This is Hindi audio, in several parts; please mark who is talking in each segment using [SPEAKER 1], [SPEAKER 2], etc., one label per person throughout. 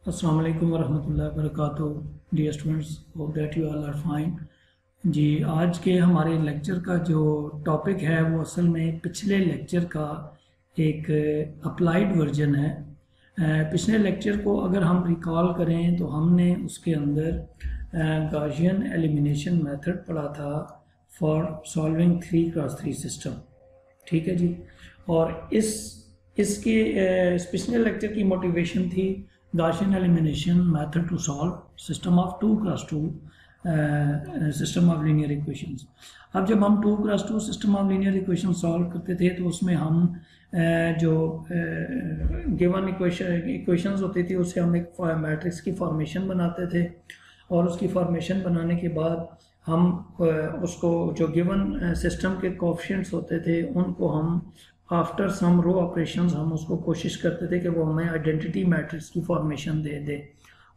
[SPEAKER 1] अस्सलाम वालेकुम वरहमतुल्लाहि वबरकातुहू। Dear students, hope that you all are fine. जी, आज के हमारे लेक्चर का जो टॉपिक है वो असल में पिछले लेक्चर का एक अप्लाइड वर्जन है। पिछले लेक्चर को अगर हम रिकॉल करें तो हमने उसके अंदर गॉसियन एलिमिनेशन मेथड पढ़ा था फॉर सॉल्विंग 3x3 सिस्टम। ठीक है जी। और इसके पिछले लेक्चर की मोटिवेशन थी Gaussian elimination method to solve system of 2x2 system of linear equations। अब जब हम 2x2 system of linear equations solve करते थे तो उसमें हम जो गिवन इक्वेशंस होती थी उससे हम एक मैट्रिक्स की फॉर्मेशन बनाते थे, और उसकी फॉर्मेशन बनाने के बाद हम उसको जो गिवन सिस्टम के कोएफिशिएंट्स होते थे उनको हम आफ्टर सम रो ऑपरेशंस हम उसको कोशिश करते थे कि वो हमें आइडेंटिटी मैट्रिक्स की फॉर्मेशन दे दे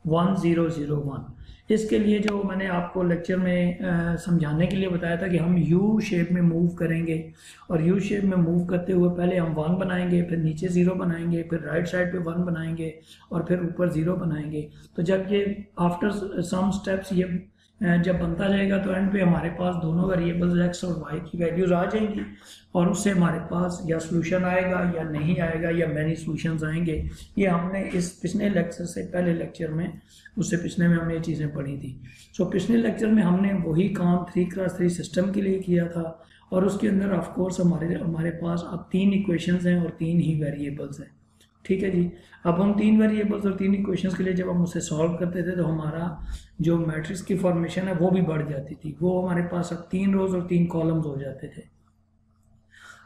[SPEAKER 1] 1 0 0 1। इसके लिए जो मैंने आपको लेक्चर में समझाने के लिए बताया था कि हम यू शेप में मूव करेंगे, और यू शेप में मूव करते हुए पहले हम 1 बनाएंगे, फिर नीचे 0 बनाएंगे, फिर राइट साइड पे 1 बनाएंगे और फिर ऊपर 0 बनाएंगे। तो जब ये आफ्टर सम स्टेप्स ये जब बनता जाएगा तो एंड पे हमारे पास दोनों वेरिएबल्स एक्स और वाई की वैल्यूज आ जाएंगी, और उससे हमारे पास या सॉल्यूशन आएगा या नहीं आएगा या मैनी सॉल्यूशंस आएंगे। ये हमने इस पिछले लेक्चर से पहले लेक्चर में उससे पिछले में हमने ये चीज़ें पढ़ी थी। सो पिछले लेक्चर में हमने वही काम 3x3 सिस्टम के लिए किया था, और उसके अंदर ऑफ कोर्स हमारे पास अब 3 इक्वेशंस हैं और 3 ही वेरिएबल्स हैं। ठीक है जी। अब हम 3 वेरिएबल्स और 3 इक्वेशंस के लिए जब हम उसे सॉल्व करते थे तो हमारा जो मैट्रिक्स की फॉर्मेशन है वो भी बढ़ जाती थी। वो हमारे पास अब 3 रोज और 3 कॉलम्स हो जाते थे।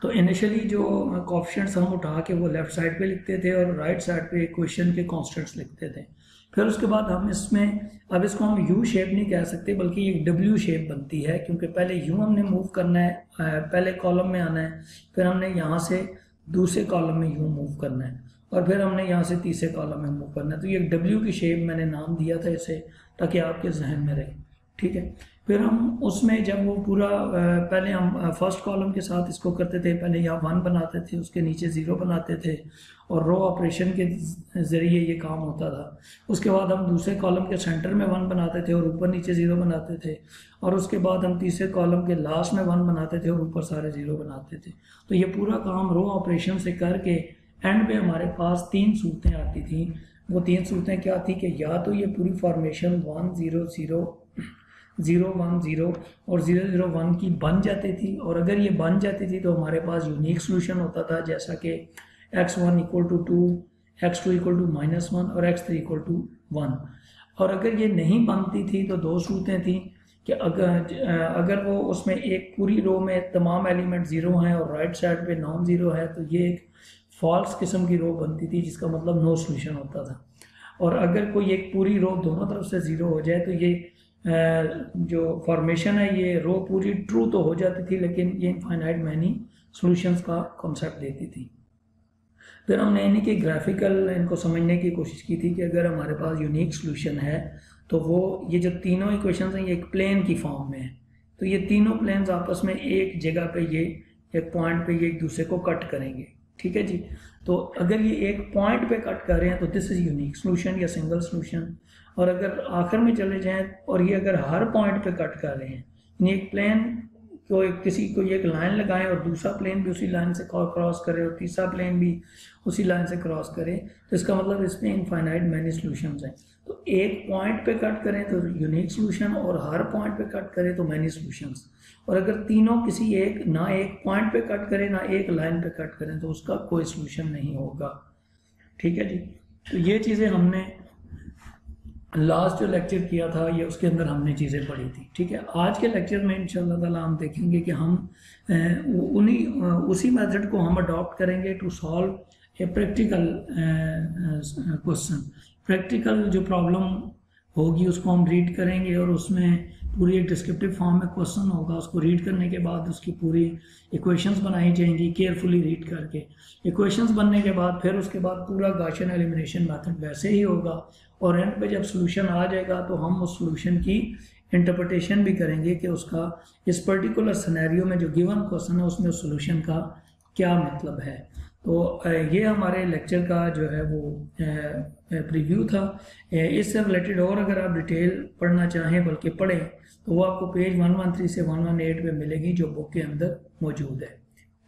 [SPEAKER 1] तो इनिशियली जो कोएफिशिएंट्स हम उठा के वो लेफ्ट साइड पे लिखते थे और राइट साइड पे इक्वेशन के कांस्टेंट्स लिखते थे। फिर उसके बाद हम इसमें अब इसको हम यू शेप नहीं कह सकते बल्कि एक डब्ल्यू शेप बनती है, क्योंकि पहले यू हमने मूव करना है, पहले कॉलम में आना है, फिर हमने यहाँ से दूसरे कॉलम में यू मूव करना है, और फिर हमने यहाँ से तीसरे कॉलम में मूव करना है। तो ये डब्ल्यू की शेप मैंने नाम दिया था इसे, ताकि आपके जहन में रहे। ठीक है। फिर हम उसमें जब वो पूरा पहले हम फर्स्ट कॉलम के साथ इसको करते थे, पहले यहाँ 1 बनाते थे, उसके नीचे 0 बनाते थे, और रो ऑपरेशन के ज़रिए ये काम होता था। उसके बाद हम दूसरे कॉलम के सेंटर में 1 बनाते थे और ऊपर नीचे 0 बनाते थे, और उसके बाद हम तीसरे कॉलम के लास्ट में 1 बनाते थे और ऊपर सारे 0 बनाते थे। तो ये पूरा काम रो ऑपरेशन से करके एंड पे हमारे पास 3 सूरतें आती थी। वो 3 सूरतें क्या थी कि या तो ये पूरी फॉर्मेशन 1 0 0 0 1 0 और 0 0 1 की बन जाती थी, और अगर ये बन जाती थी तो हमारे पास यूनिक सोल्यूशन होता था, जैसा कि x1 = 2, x2 = -1 और x3 = 1। और अगर ये नहीं बनती थी तो 2 सूरतें थी कि अगर वो उसमें एक पूरी रो में तमाम एलिमेंट 0 हैं और राइट साइड पे नॉन 0 है तो ये एक फॉल्स किस्म की रो बनती थी, जिसका मतलब नो सॉल्यूशन होता था। और अगर कोई एक पूरी रो दोनों तरफ से 0 हो जाए तो ये जो फॉर्मेशन है ये रो पूरी ट्रू तो हो जाती थी, लेकिन ये इनफाइनाइट मैनी सॉल्यूशंस का कॉन्सेप्ट देती थी। फिर हमने इन्हीं के ग्राफिकल इनको समझने की कोशिश की थी कि अगर हमारे पास यूनिक सॉल्यूशन है तो वो ये जो तीनों इक्वेशंस हैं ये एक प्लेन की फॉर्म में है, तो ये तीनों प्लेन्स आपस में एक जगह पे ये एक पॉइंट पे ये एक दूसरे को कट करेंगे। ठीक है जी। तो अगर ये एक पॉइंट पे कट कर रहे हैं तो दिस इज यूनिक सॉल्यूशन या सिंगल सॉल्यूशन। और अगर आखिर में चले जाएं और ये अगर हर पॉइंट पे कट कर रहे हैं, यानी एक प्लेन को किसी को एक लाइन लगाएं और दूसरा प्लेन भी उसी लाइन से क्रॉस करे और तीसरा प्लेन भी उसी लाइन से क्रॉस करे, तो इसका मतलब इसमें इनफाइनाइट मैनी सॉल्यूशंस हैं। तो एक पॉइंट पे कट करें तो यूनिक सॉल्यूशन, और हर पॉइंट पे कट करें तो मैनी सॉल्यूशंस। और अगर तीनों किसी एक पॉइंट पे कट करें ना एक लाइन पे कट करें तो उसका कोई सॉल्यूशन नहीं होगा। ठीक है जी। तो ये चीज़ें हमने लास्ट जो लेक्चर किया था ये उसके अंदर हमने चीज़ें पढ़ी थी। ठीक है। आज के लेक्चर में इंशाल्लाह ताला हम देखेंगे कि हम उसी मेथड को हम अडॉप्ट करेंगे to solve a practical question. Practical जो प्रॉब्लम होगी उसको हम रीड करेंगे, और उसमें पूरी एक डिस्क्रिप्टिव फॉर्म में क्वेश्चन होगा, उसको रीड करने के बाद उसकी पूरी इक्वेशंस बनाई जाएंगी केयरफुली रीड करके। इक्वेशंस बनने के बाद फिर उसके बाद पूरा गॉसियन एलिमिनेशन मेथड वैसे ही होगा, और एंड पे जब सॉल्यूशन आ जाएगा तो हम उस सॉल्यूशन की इंटरप्रिटेशन भी करेंगे कि उसका इस पर्टिकुलर सिनेरियो में जो गिवन क्वेश्चन है उसमें सॉल्यूशन का क्या मतलब है। तो ये हमारे लेक्चर का जो है वो प्रीव्यू था। इससे रिलेटेड और अगर आप डिटेल पढ़ना चाहें बल्कि पढ़ें तो वो आपको पेज 113 से 118 पे मिलेगी जो बुक के अंदर मौजूद है।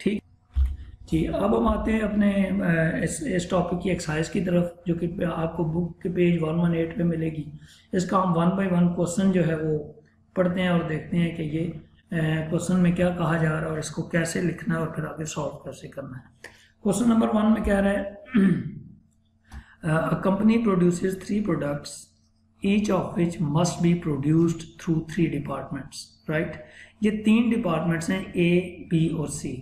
[SPEAKER 1] ठीक जी, अब हम आते हैं अपने इस टॉपिक की एक्सरसाइज की तरफ जो कि आपको बुक के पेज 118 पे मिलेगी। इसका हम 1 बाय 1 क्वेश्चन जो है वो पढ़ते हैं और देखते हैं कि ये क्वेश्चन में क्या कहा जा रहा है और इसको कैसे लिखना है और फिर आगे सॉल्व कैसे करना है। क्वेश्चन नंबर 1 में क्या रहा है, a company produces 3 products each of which must be produced through 3 departments, right. ये 3 डिपार्टमेंट्स हैं ए, बी और सी,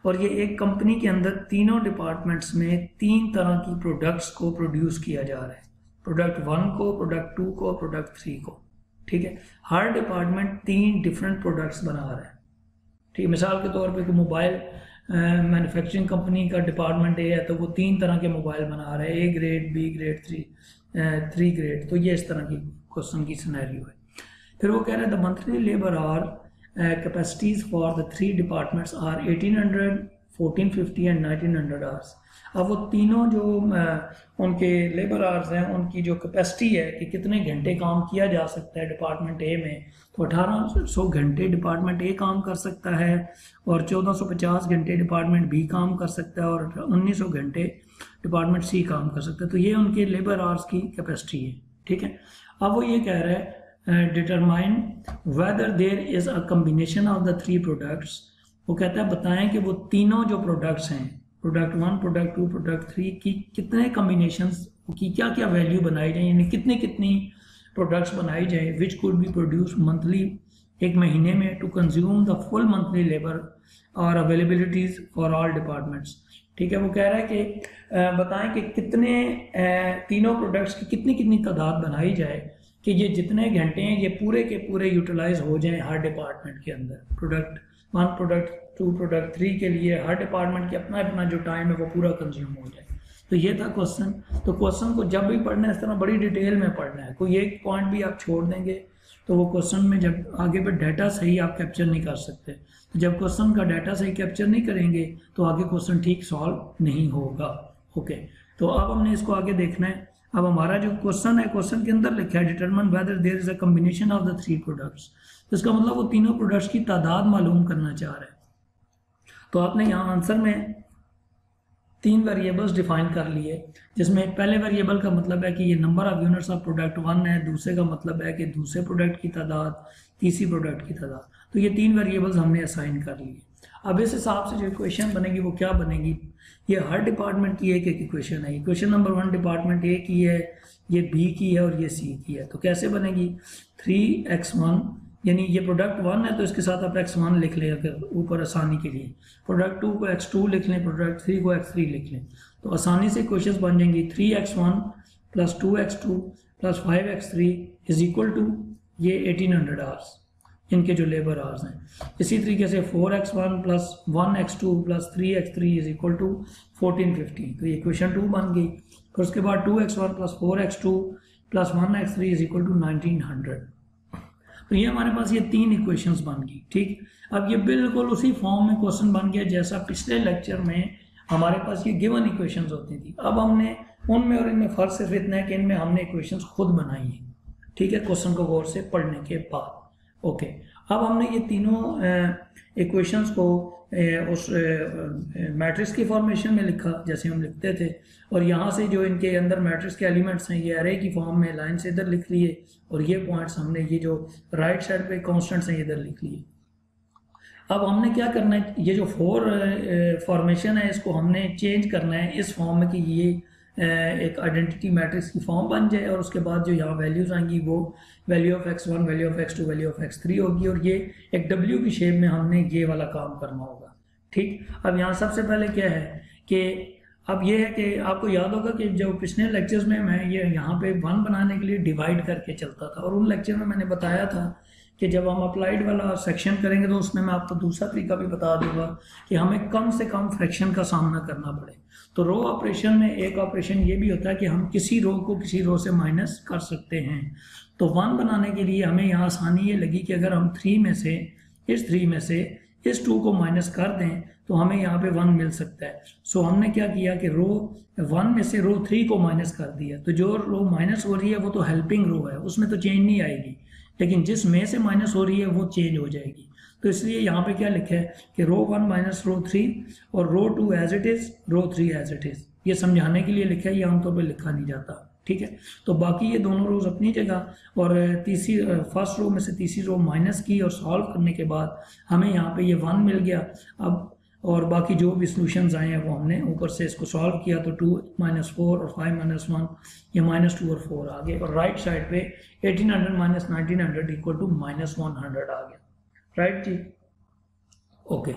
[SPEAKER 1] और ये एक कंपनी के अंदर तीनों डिपार्टमेंट्स में 3 तरह की प्रोडक्ट्स को प्रोड्यूस किया जा रहा है, प्रोडक्ट 1 को, प्रोडक्ट 2 को, प्रोडक्ट 3 को। ठीक है, हर डिपार्टमेंट 3 डिफरेंट प्रोडक्ट्स बना रहा है। ठीक है, मिसाल के तौर पे कोई मोबाइल मैन्युफैक्चरिंग कंपनी का डिपार्टमेंट ए है तो वो 3 तरह के मोबाइल बना रहा है, A grade, B grade, 3 grade. तो ये इस तरह की क्वेश्चन की सिनेरियो है। फिर वो कह रहे हैं the monthly labour hour capacities for the 3 departments are 1800, 1450 and 1900 hours. अब वो तीनों जो उनके लेबर आवर्स हैं, उनकी जो कैपेसिटी है कि कितने घंटे काम किया जा सकता है डिपार्टमेंट ए में, तो 1800 घंटे डिपार्टमेंट ए काम कर सकता है और 1450 घंटे डिपार्टमेंट बी काम कर सकता है और 1900 घंटे डिपार्टमेंट सी काम कर सकता है। तो ये उनके लेबर आवर्स की कैपेसिटी है। ठीक है, अब वो ये कह रहा है determine whether there is a combination of the 3 products. वो कहता है बताएं कि वो तीनों जो प्रोडक्ट्स हैं, प्रोडक्ट 1, प्रोडक्ट 2, प्रोडक्ट 3 की कितने कम्बिनेशंस की क्या क्या वैल्यू बनाई जाए, यानी कितनी कितनी प्रोडक्ट्स बनाई जाए which could be produce monthly, एक महीने में, to consume the full monthly labour hour availabilities for all departments. ठीक है, वो कह रहा है कि बताएं कि कितने तीनों प्रोडक्ट्स की कितनी कितनी तादाद बनाई जाए कि ये जितने घंटे हैं ये पूरे के पूरे यूटिलाइज हो जाएं हर डिपार्टमेंट के अंदर। प्रोडक्ट 1, प्रोडक्ट 2, प्रोडक्ट 3 के लिए हर डिपार्टमेंट की अपना अपना जो टाइम है वो पूरा कंज्यूम हो जाए। तो ये था क्वेश्चन। तो क्वेश्चन को जब भी पढ़ना है इस तरह बड़ी डिटेल में पढ़ना है, कोई एक पॉइंट भी आप छोड़ देंगे तो वो क्वेश्चन में जब आगे पे डाटा सही आप कैप्चर नहीं कर सकते। तो जब क्वेश्चन का डाटा सही कैप्चर नहीं करेंगे तो आगे क्वेश्चन ठीक सॉल्व नहीं होगा। ओके, तो अब हमने इसको आगे देखना है। अब हमारा जो क्वेश्चन है, क्वेश्चन के अंदर लिखा है determine whether there is a combination of the 3 products. तो इसका मतलब वो तीनों प्रोडक्ट्स की तादाद मालूम करना चाह रहे हैं। तो आपने यहाँ आंसर में 3 वेरिएबल्स डिफाइन कर लिए, जिसमें पहले वेरिएबल का मतलब है कि ये number of units of product 1 है, दूसरे का मतलब है कि दूसरे प्रोडक्ट की तादाद, तीसरी प्रोडक्ट की तादाद। तो ये 3 वेरिएबल्स हमने असाइन कर लिए। अब इस हिसाब से जो इक्वेशन बनेगी वो क्या बनेगी, ये हर डिपार्टमेंट की एक एक इक्वेशन है। इक्वेशन नंबर 1 डिपार्टमेंट ए की है, ये बी की है और ये सी की है। तो कैसे बनेगी, 3x1, यानी ये प्रोडक्ट 1 है तो इसके साथ आप x1 लिख लें अगर ऊपर आसानी के लिए, प्रोडक्ट 2 को x2 लिख लें, प्रोडक्ट 3 को x3 लिख लें। तो आसानी से क्वेश्चंस बन जाएंगी 3x1 plus 2x2 plus 5x3 is equal to ये 1800 आवर्स, इनके जो लेबर आवर्स हैं। इसी तरीके से 4x1 plus 1x2 plus 3x3 is equal to 1450। तो ये इक्वेशन 2 बन गई। फिर उसके बाद 2x1 plus 4x2 plus 1x3 is equal to 1900। तो ये हमारे पास ये 3 इक्वेशंस बन गई। ठीक, अब ये बिल्कुल उसी फॉर्म में क्वेश्चन बन गया जैसा पिछले लेक्चर में हमारे पास ये गिवन इक्वेशंस होती थी। अब हमने उनमें और इनमें फर्क सिर्फ इतना है कि इनमें हमने इक्वेशंस खुद बनाई है। ठीक है, क्वेश्चन को गौर से पढ़ने के बाद। ओके, अब हमने ये तीनों इक्वेशंस को उस मैट्रिक्स की फॉर्मेशन में लिखा जैसे हम लिखते थे, और यहाँ से जो इनके अंदर मैट्रिक्स के एलिमेंट्स हैं ये अरे की फॉर्म में लाइन से इधर लिख लिए, और ये पॉइंट्स हमने ये जो राइट साइड पे कॉन्स्टेंट्स हैं इधर लिख लिए। अब हमने क्या करना है, ये जो 4 फॉर्मेशन है इसको हमने चेंज करना है इस फॉर्म में कि ये एक आइडेंटिटी मैट्रिक्स की फॉर्म बन जाए, और उसके बाद जो यहाँ वैल्यूज आएंगी वो value of x1, value of x2, value of x3 होगी, और ये एक W की शेप में हमने ये वाला काम करना होगा। ठीक, अब यहाँ सबसे पहले क्या है कि अब ये है कि आपको याद होगा कि जो पिछले लेक्चर्स में मैं ये यहाँ पे 1 बनाने के लिए डिवाइड करके चलता था, और उन लेक्चर में मैंने बताया था कि जब हम अप्लाइड वाला सेक्शन करेंगे तो उसमें मैं आपको दूसरा तरीका भी बता दूंगा कि हमें कम से कम फ्रैक्शन का सामना करना पड़े। तो रो ऑपरेशन में एक ऑपरेशन ये भी होता है कि हम किसी रो को किसी रो से माइनस कर सकते हैं। तो 1 बनाने के लिए हमें यहाँ आसानी ये लगी कि अगर हम 3 में से इस 2 को माइनस कर दें तो हमें यहाँ पे 1 मिल सकता है। सो हमने क्या किया कि रो 1 में से रो 3 को माइनस कर दिया, तो जो रो माइनस हो रही है वो तो हेल्पिंग रो है, उसमें तो चेंज नहीं आएगी, लेकिन जिस में से माइनस हो रही है वो चेंज हो जाएगी। तो इसलिए यहाँ पे क्या लिखा है कि रो 1 माइनस रो 3 और row 2 as it is, row 3 as it is. ये समझाने के लिए लिखा है, ये आमतौर पर लिखा नहीं जाता, ठीक है। तो बाकी ये दोनों रोज अपनी जगह, और तीसरी फर्स्ट रो में से तीसरी रो माइनस की और सॉल्व करने के बाद हमें यहाँ पे ये 1 मिल गया। अब और बाकी जो भी सोल्यूशंस आए हैं वो हमने ऊपर से इसको सॉल्व किया, तो 2 - 4 और 5 - 1 ये -2 और 4 आ गए, और राइट साइड पे 1800 - 1900 इक्वल टू -100 आ गया, राइट जी। ओके,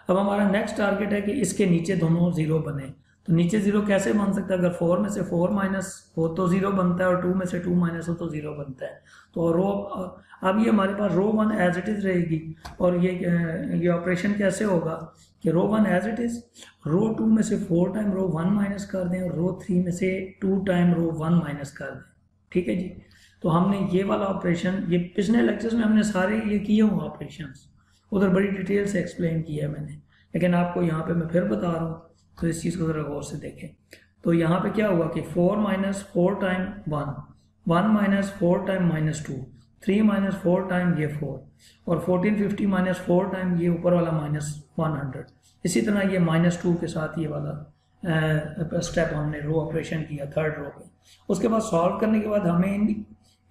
[SPEAKER 1] अब हमारा नेक्स्ट टारगेट है कि इसके नीचे दोनों जीरो बने। तो नीचे जीरो कैसे बन सकता है? अगर 4 में से 4 माइनस हो तो जीरो बनता है, और 2 में से 2 माइनस हो तो जीरो बनता है। तो रो अब ये हमारे पास रो 1 एज इट इज रहेगी, और ये ऑपरेशन कैसे होगा कि रो 1 एज इट इज, रो 2 में से 4 टाइम रो 1 माइनस कर दें, और रो 3 में से 2 टाइम रो 1 माइनस कर दें, ठीक है जी। तो हमने ये वाला ऑपरेशन, ये पिछले लेक्चर्स में हमने सारे ये किए हुए ऑपरेशंस, उधर बड़ी डिटेल से एक्सप्लेन किया है मैंने, लेकिन आपको यहाँ पे मैं फिर बता रहा हूँ, तो इस चीज़ को ज़रा गौर से देखें। तो यहाँ पे क्या हुआ कि 4 - 4 टाइम 1, 1 - 4 टाइम -2, 3 - 4 टाइम ये 4, और 1450 - 4 टाइम ये ऊपर वाला -100। इसी तरह ये -2 के साथ ये वाला स्टेप हमने रो ऑपरेशन किया थर्ड रो पे। उसके बाद सॉल्व करने के बाद हमें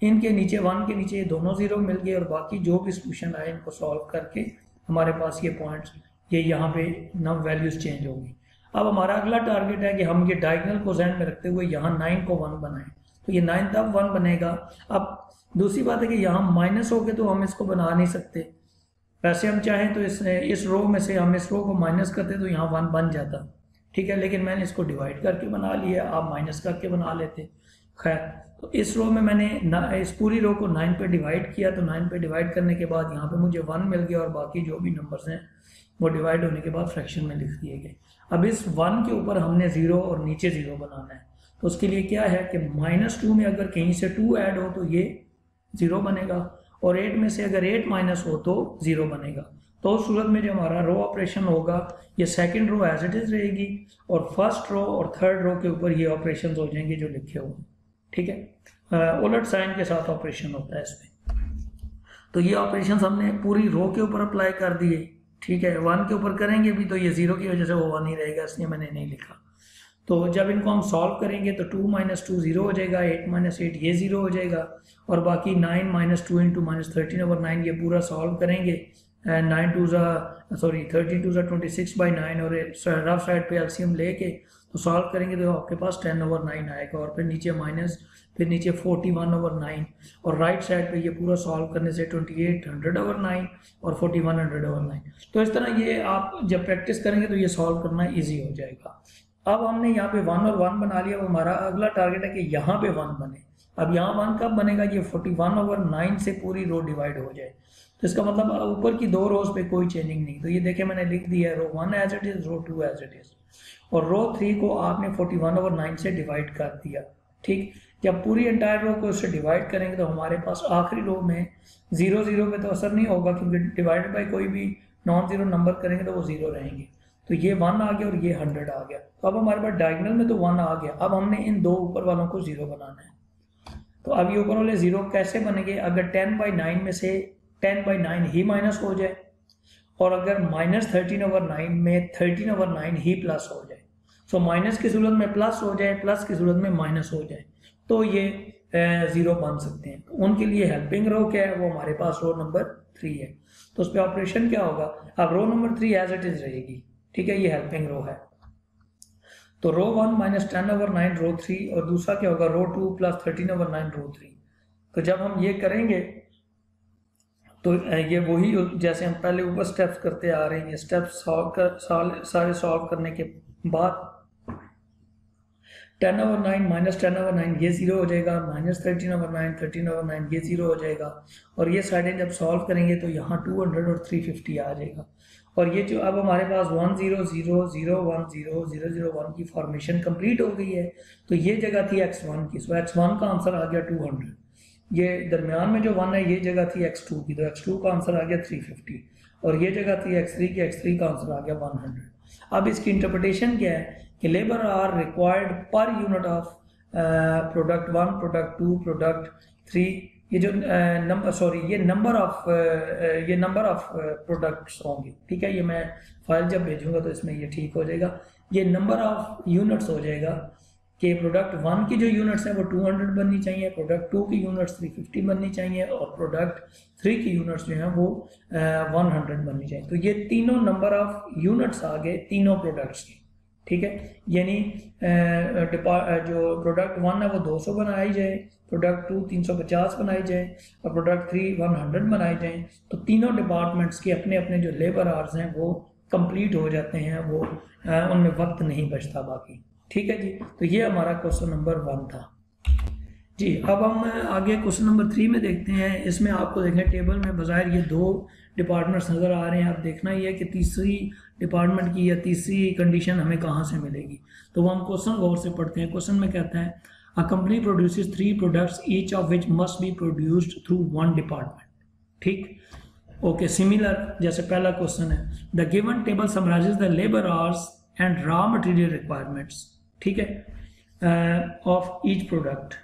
[SPEAKER 1] इनके नीचे 1 के नीचे ये दोनों जीरो मिल गए, और बाकी जो भी सोल्यूशन आए इनको सॉल्व करके हमारे पास ये पॉइंट्स, ये यहाँ पे नव वैल्यूज चेंज होगी। अब हमारा अगला टारगेट है कि हम ये डायगोनल को ज़हन में रखते हुए यहाँ 9 को 1 बनाएं। तो ये 9 तब 1 बनेगा। अब दूसरी बात है कि यहाँ माइनस हो गए तो हम इसको बना नहीं सकते। वैसे हम चाहें तो इस रो में से हम इस रो को माइनस करते तो यहाँ 1 बन जाता, ठीक है, लेकिन मैंने इसको डिवाइड करके बना लिया, आप माइनस करके बना लेते। खैर, तो इस रो में मैंने इस पूरी रो को 9 पे डिवाइड किया, तो 9 पे डिवाइड करने के बाद यहाँ पे मुझे 1 मिल गया, और बाकी जो भी नंबर्स हैं वो डिवाइड होने के बाद फ्रैक्शन में लिख दिए गए। अब इस 1 के ऊपर हमने 0 और नीचे 0 बनाना है। तो उसके लिए क्या है कि -2 में अगर कहीं से 2 ऐड हो तो ये 0 बनेगा, और 8 में से अगर 8 माइनस हो तो 0 बनेगा। तो उस सूरत में जो हमारा रो ऑपरेशन होगा, ये second row as it is रहेगी, और फर्स्ट रो और थर्ड रो के ऊपर ये ऑपरेशन हो जाएंगे जो लिखे हुए, ठीक है। उलट साइन के साथ ऑपरेशन होता है इसमें। तो ये ऑपरेशन हमने पूरी रो के ऊपर अप्लाई कर दिए, ठीक है। 1 के ऊपर करेंगे भी तो ये 0 की वजह से वो 1 ही रहेगा, इसलिए मैंने नहीं लिखा। तो जब इनको हम सॉल्व करेंगे तो 2 - 2 0 हो जाएगा, 8 - 8 ये 0 हो जाएगा, और बाकी 9 - 2 × -13/9 ये पूरा सॉल्व करेंगे। 32 × 26/9, और रफ साइड पे एलसीएम लेके तो सॉल्व करेंगे तो आपके पास 10/9 आएगा, और फिर नीचे माइनस, फिर नीचे 41/9, और राइट साइड पे ये पूरा सॉल्व करने से 2800/9 और 4100/9। तो इस तरह ये आप जब प्रैक्टिस करेंगे तो ये सॉल्व करना ईजी हो जाएगा। अब हमने यहाँ पे 1 और 1 बना लिया। अब हमारा अगला टारगेट है कि यहाँ पे 1 बने। अब यहाँ 1 कब बनेगा? ये 41/9 से पूरी रो डिवाइड हो जाए। तो इसका मतलब ऊपर की 2 रोज पे कोई चेंजिंग नहीं। तो ये देखें मैंने लिख दिया है row 1 as it is, row 2 as it is, और रो 3 को आपने 41/9 से डिवाइड कर दिया। ठीक, जब पूरी एंटायर रो को उससे डिवाइड करेंगे तो हमारे पास आखिरी रो में 0 0 पे तो असर नहीं होगा, क्योंकि डिवाइडेड बाई कोई भी नॉन जीरो नंबर करेंगे तो वो 0 रहेंगे। तो ये 1 आ गया और ये 100 आ गया। तो अब हमारे पास डायगोनल में तो 1 आ गया। अब हमने इन 2 ऊपर वालों को 0 बनाना है। तो अब ये ऊपर वाले 0 कैसे बनेंगे? अगर 10/9 में से 10/9 ही माइनस हो जाए, और अगर -13/9 में 13/9 ही प्लस हो जाए। सो माइनस की सूरत में प्लस हो जाए, प्लस की सूरत में माइनस हो जाए, तो ये 0 बन सकते हैं। तो उनके लिए हेल्पिंग रो क्या है? वो हमारे पास रो नंबर 3 है। तो उस पर ऑपरेशन क्या होगा? अब row number 3 as it is रहेगी। ठीक है, ये हेल्पिंग रो है। तो रो 1 -10/9 रो 3, और दूसरा क्या होगा? रो 2 + 13/9 रो 3। तो जब हम ये करेंगे तो ये वही जैसे हम पहले ऊपर स्टेप्स करते आ रहे हैं, ये स्टेप्स सारे सॉल्व करने के बाद 10/9 -10/9 ये 0 हो जाएगा, -13/9 13/9 ये 0 हो जाएगा, और ये साइडें जब सॉल्व करेंगे तो यहाँ 200 और 350 आ जाएगा। और ये जो अब हमारे पास 1 0 0 0 1 0 0 0 1 की फॉर्मेशन कंप्लीट हो गई है। तो ये जगह थी x1 की, सो x1 का आंसर आ गया 200। ये दरमियान में जो 1 है ये जगह थी x2 की, तो x2 का आंसर आ गया 350, और ये जगह थी x3 की, x3 का आंसर आ गया 100। अब इसकी इंटरप्रिटेशन क्या है कि labour are required per unit of product 1, product 2, product 3, ये जो ये नंबर ऑफ प्रोडक्ट्स होंगे, ठीक है। ये मैं फाइल जब भेजूंगा तो इसमें ये ठीक हो जाएगा। ये नंबर ऑफ यूनिट्स हो जाएगा कि प्रोडक्ट 1 की जो यूनिट्स हैं वो 200 बननी चाहिए, प्रोडक्ट 2 की यूनिट्स 350 बननी चाहिए और प्रोडक्ट 3 की यूनिट्स जो हैं वो 100 बननी चाहिए। तो ये तीनों नंबर ऑफ यूनिट्स आ गए तीनों प्रोडक्ट्स की, ठीक है। यानी जो प्रोडक्ट 1 है वो 200 बनाई जाए, प्रोडक्ट 2 350 बनाई जाए और प्रोडक्ट 3 100 बनाई जाए। तो तीनों डिपार्टमेंट्स के अपने अपने जो लेबर आवर्स हैं वो कंप्लीट हो जाते हैं, वो उनमें वक्त नहीं बचता बाकी, ठीक है जी। तो ये हमारा क्वेश्चन नंबर 1 था जी। अब हम आगे क्वेश्चन नंबर 3 में देखते हैं। इसमें आपको देखें टेबल में बज़ाहिर ये 2 डिपार्टमेंट्स नज़र आ रहे हैं। आप देखना ही है कि तीसरी डिपार्टमेंट की या तीसरी कंडीशन हमें कहाँ से मिलेगी। तो वो हम क्वेश्चन गौर से पढ़ते हैं। क्वेश्चन में कहते हैं a company produces 3 products each of which must be produced through 1 department, ठीक। ओके, सिमिलर जैसे पहला क्वेश्चन है the given table summarises the labour hours and raw material requirements, ठीक है, ऑफ ईच प्रोडक्ट।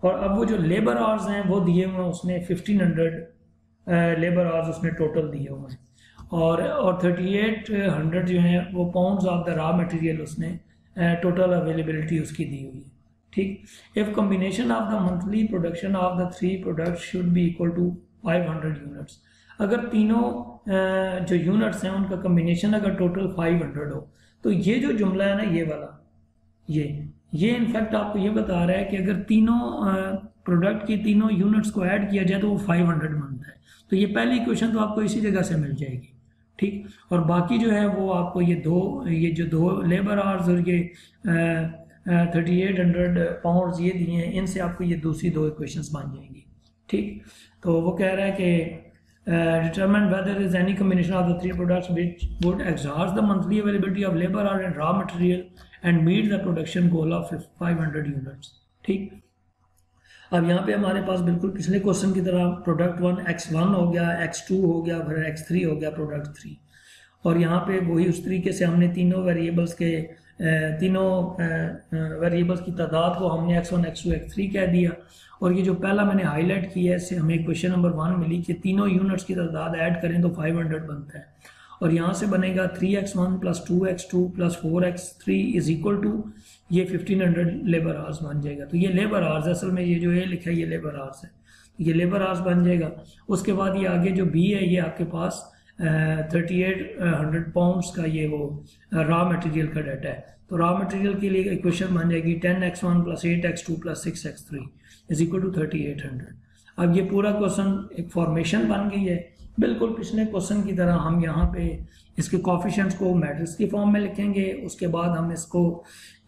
[SPEAKER 1] और अब वो जो लेबर आवर्स हैं वो दिए हुए हैं उसने 1500 लेबर आवर्स उसने टोटल दिए हुए हैं और 3800 जो हैं वो pounds of the raw material उसने टोटल अवेलेबिलिटी उसकी दी हुई है, ठीक। If combination of the monthly production of the 3 products should be equal to 500 units, अगर तीनों जो यूनिट्स हैं उनका कॉम्बिनेशन अगर टोटल 500 हो तो ये जो जुमला है ना ये वाला ये इनफैक्ट आपको ये बता रहा है कि अगर तीनों प्रोडक्ट की तीनों यूनिट्स को ऐड किया जाए तो वो 500 बनता है। तो ये पहली इक्वेशन तो आपको इसी जगह से मिल जाएगी, ठीक। और बाकी जो है वो आपको ये जो दो लेबर आवर्स और ये 3800 पाउंड्स ये दिए हैं, इनसे आपको ये दूसरी 2 इक्वेशंस बन जाएंगी, ठीक। तो वो कह रहा है कि determine whether there is any combination of the 3 products which would exhaust the monthly availability of labor hour and raw material and meet the production goal of 500 units, ठीक। अब यहाँ पे हमारे पास बिल्कुल पिछले क्वेश्चन की तरह प्रोडक्ट 1 x1 हो गया, x2 हो गया, फिर x3 हो गया प्रोडक्ट 3, और यहाँ पे वही उस तरीके से हमने तीनों वेरिएबल्स की तादाद को हमने x1 x2 x3 कह दिया। और ये जो पहला मैंने हाईलाइट किया है इससे हमें क्वेश्चन नंबर 1 मिली कि तीनों यूनिट्स की तादाद ऐड करें तो 500 बनता है और यहाँ से बनेगा 3x1 plus 2x2 plus 4x3 is equal to ये 1500 लेबर आवर्स बन जाएगा। तो ये लेबर आवर्स असल में ये जो ए लिखा है ये लेबर आवर्स है, ये लेबर आवर्स बन जाएगा। उसके बाद ये आगे जो बी है ये आपके पास 3800 पाउंड्स का ये वो रॉ मटेरियल का डाटा है। तो रॉ मटेरियल के लिए इक्वेशन बन जाएगी 10x1 plus 8x2 plus 6x3 is equal to 3800। अब ये पूरा क्वेश्चन एक फॉर्मेशन बन गई है बिल्कुल पिछले क्वेश्चन की तरह। हम यहाँ पे इसके कोफिशिएंट्स को मैट्रिक्स की फॉर्म में लिखेंगे, उसके बाद हम इसको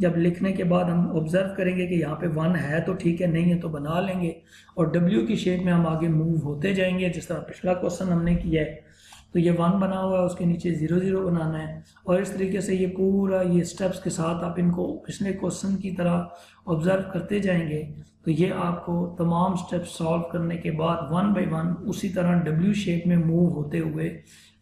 [SPEAKER 1] जब लिखने के बाद हम ऑब्जर्व करेंगे कि यहाँ पे 1 है तो ठीक है, नहीं है तो बना लेंगे और W की शेप में हम आगे मूव होते जाएंगे जिस तरह पिछला क्वेश्चन हमने किया है। तो ये 1 बना हुआ है, उसके नीचे 0 0 बनाना है और इस तरीके से ये पूरा ये स्टेप्स के साथ आप इनको पिछले क्वेश्चन की तरह ऑब्जर्व करते जाएंगे। तो ये आपको तमाम स्टेप्स सॉल्व करने के बाद 1 बाय 1 उसी तरह W शेप में मूव होते हुए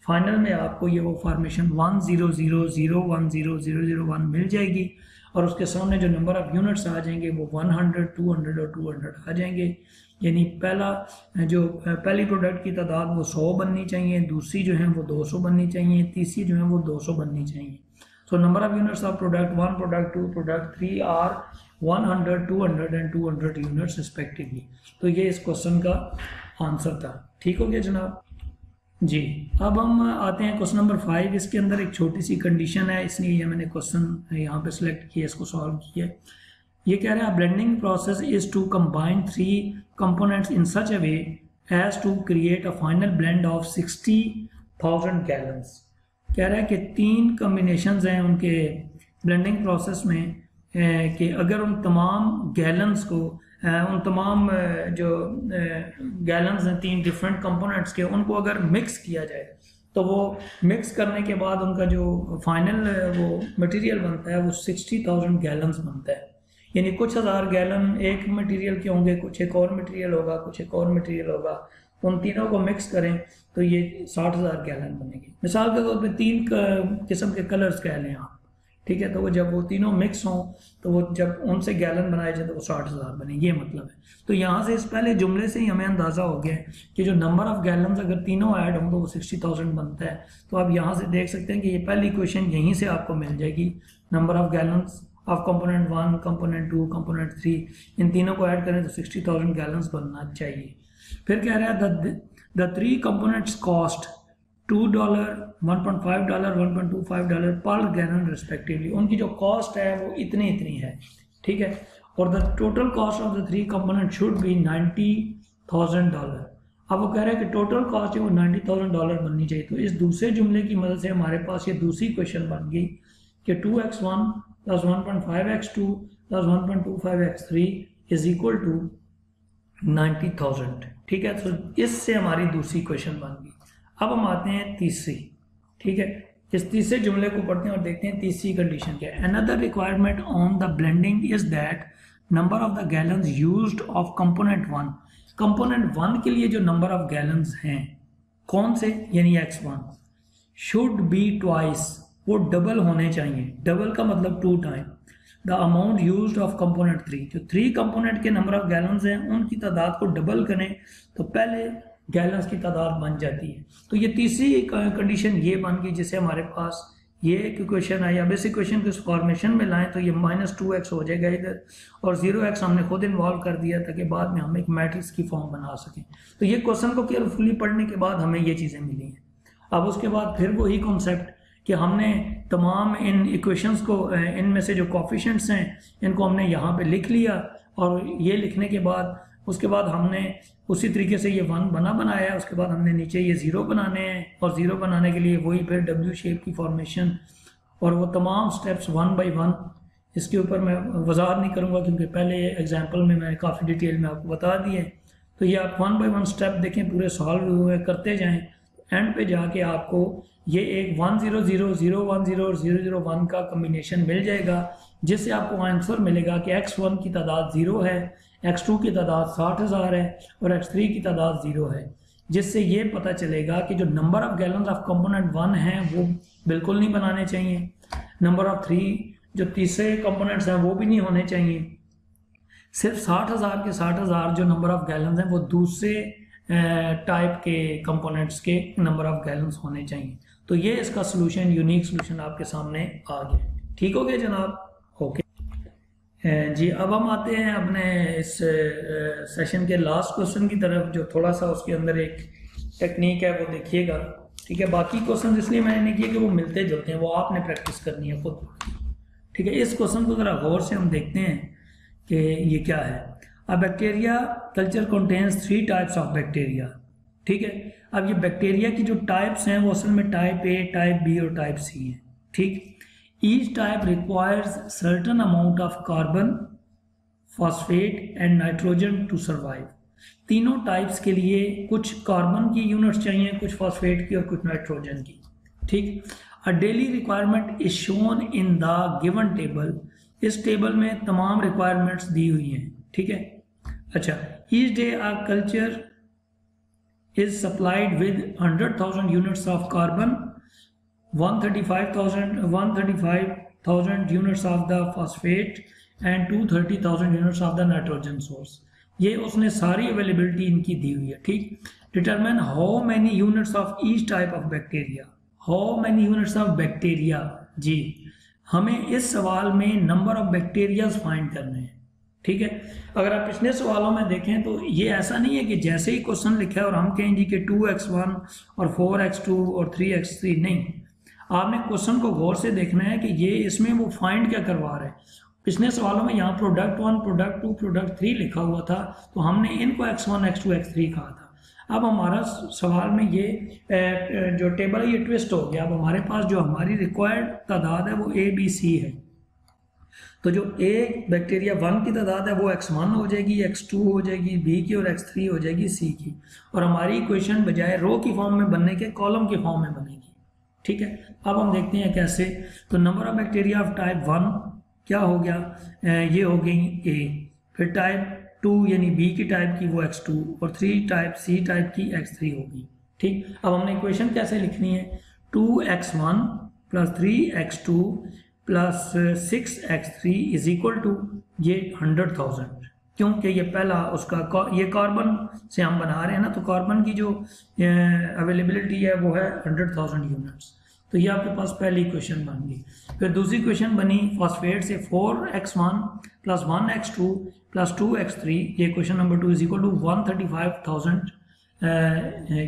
[SPEAKER 1] फाइनल में आपको ये वो फॉर्मेशन 1 0 0 0 1 0 0 0 1 मिल जाएगी और उसके सामने जो नंबर ऑफ यूनिट्स आ जाएंगे वो 100 200 और 200 आ जाएंगे। यानी पहली प्रोडक्ट की तादाद वो 100 बननी चाहिए, दूसरी जो है वो 200 बननी चाहिए, तीसरी जो है वो 200 बननी चाहिए। So number of units of product 1, product 2, product 3 are 100 200 and 200 units respectively. तो ये इस क्वेश्चन का आंसर था। ठीक हो गया जनाब जी। अब हम आते हैं क्वेश्चन नंबर 5। इसके अंदर एक छोटी सी कंडीशन है, इसलिए ये मैंने क्वेश्चन यहाँ पे सिलेक्ट किया, इसको सॉल्व किया। ये कह रहे हैं blending process is to combine 3 components in such a way as to create a final blend of 60,000 gallons. कह रहा है कि 3 कम्बिनेशंस हैं उनके ब्लेंडिंग प्रोसेस में कि अगर उन तमाम गैलन्स को उन तमाम जो गैलन्स हैं 3 डिफरेंट कंपोनेंट्स के, उनको अगर मिक्स किया जाए तो वो मिक्स करने के बाद उनका जो फाइनल वो मटेरियल बनता है वो 60,000 गैलन्स बनता है। यानी कुछ हज़ार गैलन एक मटेरियल के होंगे, कुछ एक और मटेरियल होगा, कुछ एक और मटेरियल होगा, उन तीनों को मिक्स करें तो ये 60,000 गैलन बनेगी। मिसाल के तौर पे 3 किस्म के कलर्स कह लें आप, ठीक है, तो वो जब वो तीनों मिक्स हों तो वो जब उनसे गैलन बनाए जाए तो वो 60,000 बने, ये मतलब है। तो यहाँ से इस पहले जुमले से ही हमें अंदाज़ा हो गया है कि जो नंबर ऑफ गैलन्स अगर तीनों ऐड हों तो वो 60,000 बनता है। तो आप यहाँ से देख सकते हैं कि ये पहली क्वेश्चन यहीं से आपको मिल जाएगी, number of gallons of component 1, component 2, component 3, इन तीनों को ऐड करें तो 60,000 गैलन्स बनना चाहिए। फिर कह रहा है द 3 कंपोनेंट्स कॉस्ट $2, $1.5, $1.25 पर गैलन रिस्पेक्टिवली। उनकी जो कॉस्ट है वो इतनी है, ठीक है, और the total cost of the 3 component should be $90,000। अब वो कह रहे हैं कि टोटल कॉस्ट है वो $90,000 बननी चाहिए। तो इस दूसरे जुमले की मदद से हमारे पास ये दूसरी क्वेश्चन बन गई कि 2x1 + 1.5x2 + 1.25x3 is equal to 90,000, ठीक है। तो इससे हमारी दूसरी क्वेश्चन बन गई। अब हम आते हैं तीसरी, ठीक है, इस तीसरे जुमले को पढ़ते हैं और देखते हैं तीसरी कंडीशन क्या है। Another requirement on the blending is that number of the gallons used of component 1, component 1 के लिए जो नंबर ऑफ गैलन्स हैं कौन से, यानी x1 शुड बी ट्वाइस, वो डबल होने चाहिए। डबल का मतलब 2 time the amount used of component 3। जो 3 कंपोनेंट के नंबर ऑफ गैलन्स हैं उनकी तादाद को डबल करें तो पहले गैलन्स की तादाद बन जाती है। तो ये तीसरी कंडीशन ये बन गई जिससे हमारे पास ये क्वेश्चन आई। अब इस इक्वेशन को इस फॉर्मेशन में लाएं तो ये -2x हो जाएगा इधर, और 0x हमने खुद इन्वॉल्व कर दिया ताकि बाद में हम एक मैट्रिक्स की फॉर्म बना सकें। तो ये क्वेश्चन को केयरफुली पढ़ने के बाद हमें ये चीज़ें मिली हैं। अब उसके बाद फिर वही कॉन्सेप्ट कि हमने तमाम इन इक्वेशंस को, इनमें से जो कोफिशिएंट्स हैं इनको हमने यहाँ पे लिख लिया, और ये लिखने के बाद उसके बाद हमने उसी तरीके से ये 1 बनाया है। उसके बाद हमने नीचे ये 0 बनाने हैं, और 0 बनाने के लिए वही फिर W शेप की फॉर्मेशन और वो तमाम स्टेप्स 1 बाय 1। इसके ऊपर मैं वजाहत नहीं करूँगा क्योंकि पहले एग्जाम्पल में मैंने काफ़ी डिटेल में आपको बता दिए। तो ये आप 1 बाय 1 स्टेप देखें, पूरे सॉल्व हुए करते जाएँ, एंड पे जाके आपको ये एक 1 0 0 0 1 0 और 0 0 1 का कम्बिनेशन मिल जाएगा, जिससे आपको आंसर मिलेगा कि x1 की तादाद 0 है, x2 की तादाद 60,000 है और x3 की तादाद 0 है। जिससे ये पता चलेगा कि जो number of gallons of component 1 हैं वो बिल्कुल नहीं बनाने चाहिए, नंबर ऑफ 3 जो तीसरे कंपोनेंट्स हैं वो भी नहीं होने चाहिए। सिर्फ 60,000 के 60,000 जो नंबर ऑफ गैलन्स हैं वो दूसरे टाइप के कंपोनेंट्स के नंबर ऑफ गैलन्स होने चाहिए। तो ये इसका सोल्यूशन, यूनिक सोल्यूशन आपके सामने आ गया। ठीक हो गया जनाब? ओके जी, अब हम आते हैं अपने इस सेशन के लास्ट क्वेश्चन की तरफ, जो थोड़ा सा उसके अंदर एक टेक्निक है वो देखिएगा। ठीक है, बाकी क्वेश्चन इसलिए मैंने नहीं किए कि वो मिलते जुलते हैं, वो आपने प्रैक्टिस करनी है खुद। ठीक है, इस क्वेश्चन को ज़रा गौर से हम देखते हैं कि ये क्या है। अब bacteria culture contains 3 types of bacteria. ठीक है, अब ये बैक्टीरिया की जो टाइप्स हैं वो असल में टाइप ए, टाइप बी और टाइप सी हैं। ठीक, each type requires certain amount of carbon, phosphate and nitrogen to survive. तीनों टाइप्स के लिए कुछ कार्बन की यूनिट्स चाहिए, कुछ फॉस्फेट की और कुछ नाइट्रोजन की। ठीक, a daily requirement is shown in the given table. इस टेबल में तमाम रिक्वायरमेंट्स दी हुई हैं। ठीक है, अच्छा, each day a culture is supplied with 100,000 units of carbon, 135,000 units of the phosphate and 230,000 units of the nitrogen source। ये उसने सारी अवेलेबिलिटी इनकी दी हुई है। ठीक, determine how many units of each type of bacteria. How many units of bacteria, जी हमें इस सवाल में नंबर ऑफ बैक्टीरियाज फाइंड करने हैं। ठीक है, अगर आप पिछले सवालों में देखें तो ये ऐसा नहीं है कि जैसे ही क्वेश्चन लिखा है और हम कहें जी कि 2x1 और 4x2 और 3x3, नहीं, आपने क्वेश्चन को गौर से देखना है कि ये इसमें वो फाइंड क्या करवा रहे हैं। पिछले सवालों में यहाँ प्रोडक्ट 1, प्रोडक्ट 2, प्रोडक्ट 3 लिखा हुआ था, तो हमने इनको x1, x2, x3 कहा था। अब हमारा सवाल में ये जो टेबल है ये ट्विस्ट हो गया। अब हमारे पास जो हमारी रिक्वायर्ड तादाद है वो A, B, C है। तो जो ए बैक्टीरिया 1 की तादाद है वो x1 हो जाएगी, x2 हो जाएगी, B की, और x3 हो जाएगी C की, और हमारी इक्वेशन बजाय रो की फॉर्म में बनने के कॉलम की फॉर्म में बनेगी। ठीक है, अब हम देखते हैं कैसे। तो number of bacteria of type 1 क्या हो गया, ये हो गई A। फिर टाइप 2 यानी बी की टाइप की वो x2 और 3 टाइप सी टाइप की x3 होगी। ठीक, अब हमने इक्वेशन कैसे लिखनी है, 2x1 plus 3x2 plus 6x3 is equal to ये 100,000, क्योंकि ये पहला उसका ये कार्बन से हम बना रहे हैं ना, तो कार्बन की जो अवेलेबिलिटी है वो है 100,000 यूनिट्स। तो ये आपके पास पहली इक्वेशन बन गई। फिर दूसरी इक्वेशन बनी फॉस्फेट से 4x1 plus 1x2 plus 2x3, ये equation number 2 is equal to 135,000,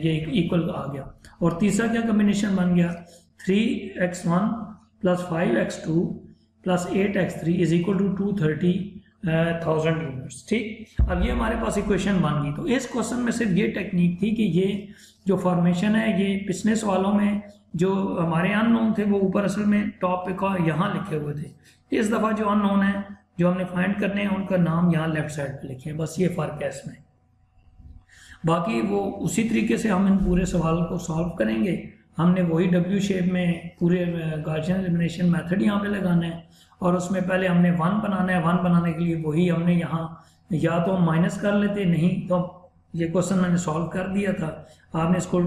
[SPEAKER 1] ये इक्वल आ गया। और तीसरा क्या कम्बिनेशन बन गया, 3x1 plus 5x2 plus 8x3 is equal to 230,000 units. ठीक, अब ये हमारे पास इक्वेशन बन गई। तो इस क्वेश्चन में सिर्फ ये टेक्निक थी कि ये जो फॉर्मेशन है, ये पिछले सवालों में जो हमारे अननोन थे वो ऊपर असल में टॉप पे यहाँ लिखे हुए थे। इस दफ़ा जो अननोन है जो हमने फाइंड करने हैं उनका नाम यहाँ लेफ्ट साइड पे लिखे हैं, बस ये फ़र्क है इसमें। बाकी वो उसी तरीके से हम इन पूरे सवाल को सॉल्व करेंगे। हमने वही डब्ल्यू शेप में पूरे गॉसियन एलिमिनेशन मेथड यहाँ पे लगाना है, और उसमें पहले हमने 1 बनाना है। 1 बनाने के लिए वही हमने यहाँ या तो हम माइनस कर लेते, नहीं तो ये क्वेश्चन मैंने सॉल्व कर दिया था। आपने इसको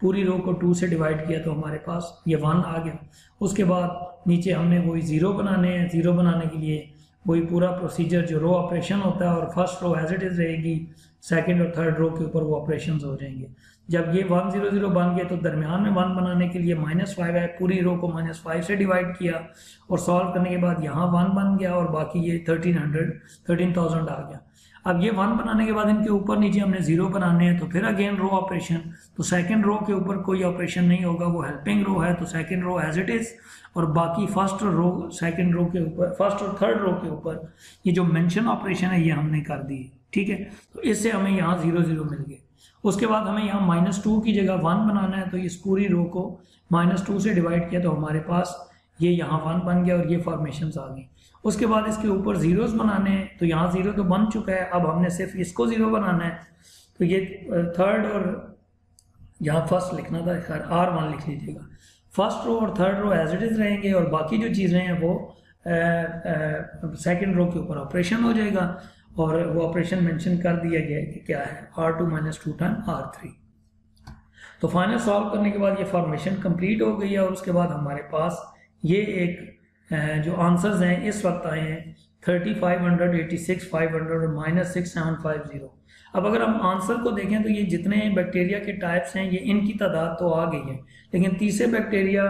[SPEAKER 1] पूरी रो को 2 से डिवाइड किया तो हमारे पास ये 1 आ गया। उसके बाद नीचे हमने वही 0 बनाने हैं। 0 बनाने के लिए वही पूरा प्रोसीजर जो रो ऑपरेशन होता है, और first row as it is रहेगी, सेकंड और थर्ड रो के ऊपर वो ऑपरेशंस हो जाएंगे। जब ये 1 0 0 बन गए तो दरमियान में 1 बनाने के लिए -5 है, पूरी रो को -5 से डिवाइड किया और सॉल्व करने के बाद यहाँ 1 बन गया और बाकी ये 13,000 आ गया। अब ये 1 बनाने के बाद इनके ऊपर नीचे हमने 0 बनाने हैं, तो फिर अगेन रो ऑपरेशन। तो सेकंड रो के ऊपर कोई ऑपरेशन नहीं होगा, वो हेल्पिंग रो है, तो second row as it is, और बाकी फर्स्ट रो सेकंड रो के ऊपर, फर्स्ट और थर्ड रो के ऊपर ये जो मेंशन ऑपरेशन है ये हमने कर दी। ठीक है, तो इससे हमें यहाँ 0 0 मिल गए। उसके बाद हमें यहाँ -2 की जगह 1 बनाना है, तो इस पूरी रो को -2 से डिवाइड किया तो हमारे पास ये यहाँ 1 बन गया और ये फॉर्मेशंस आ गई। उसके बाद इसके ऊपर जीरोस बनाने हैं, तो यहाँ 0 तो बन चुका है, अब हमने सिर्फ इसको 0 बनाना है। तो ये थर्ड और यहाँ फर्स्ट लिखना था, खैर R1 लिख लीजिएगा। फर्स्ट रो और third row as it is रहेंगे और बाकी जो चीज़ें हैं वो सेकंड रो के ऊपर ऑपरेशन हो जाएगा, और वो ऑपरेशन मेंशन कर दिया गया है कि क्या है, R2 - 2 टाइम R3। तो फाइनल सॉल्व करने के बाद ये फॉर्मेशन कंप्लीट हो गई है, और उसके बाद हमारे पास ये एक जो आंसर्स हैं इस वक्त आए हैं 3500, 86,500 और -6750। अब अगर हम आंसर को देखें तो ये जितने बैक्टीरिया के टाइप्स हैं ये इनकी तादाद तो आ गई है, लेकिन तीसरे बैक्टीरिया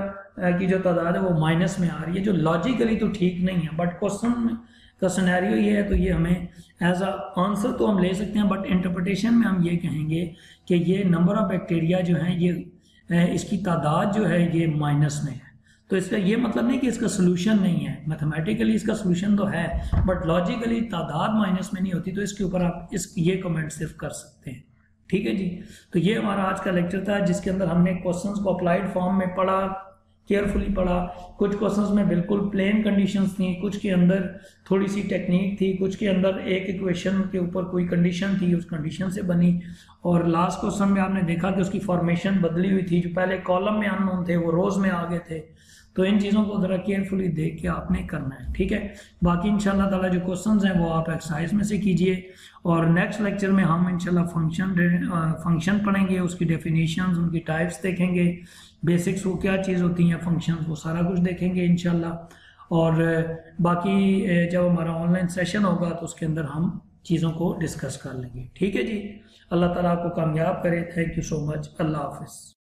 [SPEAKER 1] की जो तादाद है वो माइनस में आ रही है, जो लॉजिकली तो ठीक नहीं है। बट क्वेश्चन का सिनेरियो ये है, तो ये हमें एज अ आंसर तो हम ले सकते हैं, बट इंटरप्रिटेशन में हम ये कहेंगे कि ये नंबर ऑफ बैक्टीरिया जो हैं ये इसकी तादाद जो है ये माइनस में है। तो इसका ये मतलब नहीं कि इसका सोल्यूशन नहीं है, मैथमेटिकली इसका सोल्यूशन तो है, बट लॉजिकली तादाद माइनस में नहीं होती। तो इसके ऊपर आप ये कमेंट सिर्फ कर सकते हैं। ठीक है जी, तो ये हमारा आज का लेक्चर था जिसके अंदर हमने क्वेश्चंस को अप्लाइड फॉर्म में पढ़ा, केयरफुली पढ़ा। कुछ क्वेश्चंस में बिल्कुल प्लेन कंडीशंस थी, कुछ के अंदर थोड़ी सी टेक्निक थी, कुछ के अंदर एक इक्वेशन के ऊपर कोई कंडीशन थी, उस कंडीशन से बनी। और लास्ट क्वेश्चन में आपने देखा कि उसकी फॉर्मेशन बदली हुई थी, जो पहले कॉलम में अननोन थे वो रोज में आ गए थे। तो इन चीज़ों को ज़रा केयरफुली देख के आपने करना है। ठीक है, बाकी इंशाल्लाह ताला जो क्वेश्चंस हैं वो आप एक्सरसाइज में से कीजिए, और नेक्स्ट लेक्चर में हम इंशाल्लाह फंक्शन पढ़ेंगे, उसकी डेफिनेशंस, उनकी टाइप्स देखेंगे, बेसिक्स वो क्या चीज़ होती हैं, फंक्शंस, वो सारा कुछ देखेंगे इंशाल्लाह। और बाकी जब हमारा ऑनलाइन सेशन होगा तो उसके अंदर हम चीज़ों को डिस्कस कर लेंगे। ठीक है जी, अल्लाह ताला आपको कामयाब करे। Thank you so much. अल्लाह हाफिज़।